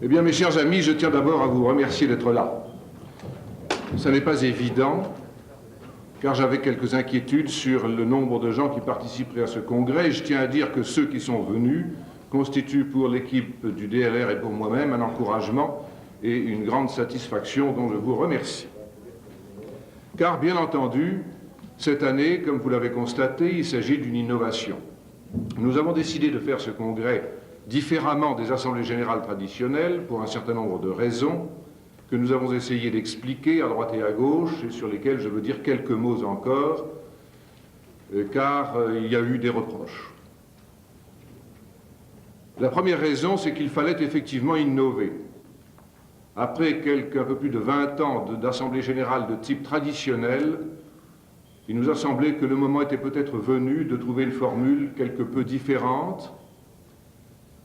Eh bien, mes chers amis, je tiens d'abord à vous remercier d'être là. Ça n'est pas évident, car j'avais quelques inquiétudes sur le nombre de gens qui participeraient à ce congrès. Je tiens à dire que ceux qui sont venus constituent pour l'équipe du DLR et pour moi-même un encouragement et une grande satisfaction dont je vous remercie. Car, bien entendu, cette année, comme vous l'avez constaté, il s'agit d'une innovation. Nous avons décidé de faire ce congrès différemment des assemblées générales traditionnelles pour un certain nombre de raisons que nous avons essayé d'expliquer à droite et à gauche et sur lesquelles je veux dire quelques mots encore, car il y a eu des reproches. La première raison, c'est qu'il fallait effectivement innover. Après un peu plus de 20 ans d'assemblée générale de type traditionnel, il nous a semblé que le moment était peut-être venu de trouver une formule quelque peu différente,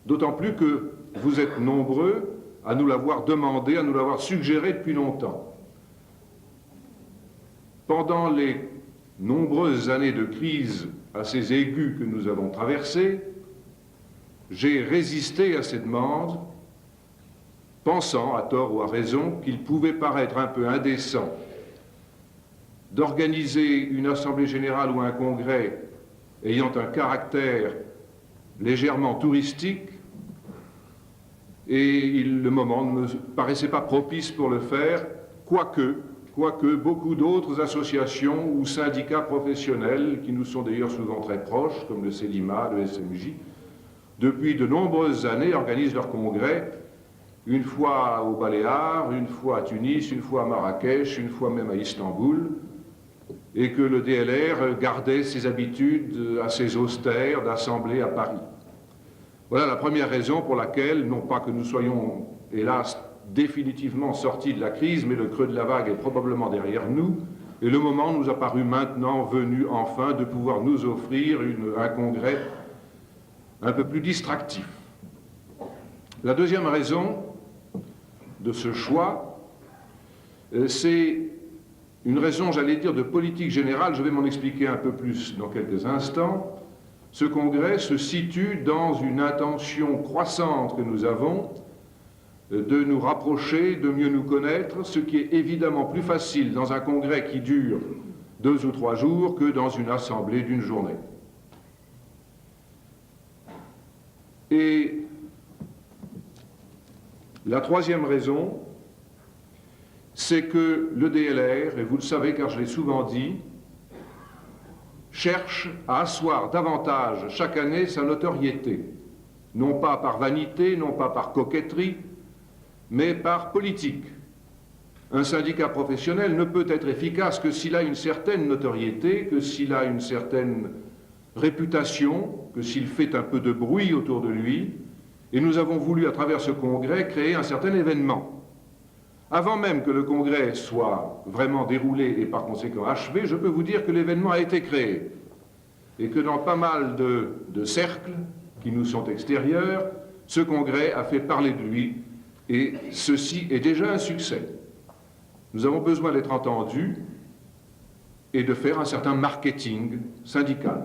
d'autant plus que vous êtes nombreux à nous l'avoir demandé, à nous l'avoir suggéré depuis longtemps. Pendant les nombreuses années de crise assez aiguës que nous avons traversées, j'ai résisté à ces demandes, pensant, à tort ou à raison, qu'il pouvait paraître un peu indécent d'organiser une assemblée générale ou un congrès ayant un caractère légèrement touristique, et le moment ne me paraissait pas propice pour le faire, quoique beaucoup d'autres associations ou syndicats professionnels, qui nous sont d'ailleurs souvent très proches, comme le CELIMA, le SMJ, depuis de nombreuses années organisent leurs congrès, une fois aux Baléares, une fois à Tunis, une fois à Marrakech, une fois même à Istanbul, et que le DLR gardait ses habitudes assez austères d'assemblée à Paris. Voilà la première raison pour laquelle, non pas que nous soyons, hélas, définitivement sortis de la crise, mais le creux de la vague est probablement derrière nous, et le moment nous a paru maintenant venu enfin de pouvoir nous offrir un congrès un peu plus distractif. La deuxième raison de ce choix, c'est une raison, j'allais dire, de politique générale. Je vais m'en expliquer un peu plus dans quelques instants. Ce congrès se situe dans une intention croissante que nous avons de nous rapprocher, de mieux nous connaître, ce qui est évidemment plus facile dans un congrès qui dure 2 ou 3 jours que dans une assemblée d'une journée. Et la troisième raison, c'est que le DLR, et vous le savez car je l'ai souvent dit, cherche à asseoir davantage chaque année sa notoriété, non pas par vanité, non pas par coquetterie, mais par politique. Un syndicat professionnel ne peut être efficace que s'il a une certaine notoriété, que s'il a une certaine réputation, que s'il fait un peu de bruit autour de lui, et nous avons voulu à travers ce congrès créer un certain événement. Avant même que le congrès soit vraiment déroulé et par conséquent achevé, je peux vous dire que l'événement a été créé et que dans pas mal de cercles qui nous sont extérieurs, ce congrès a fait parler de lui et ceci est déjà un succès. Nous avons besoin d'être entendus et de faire un certain marketing syndical.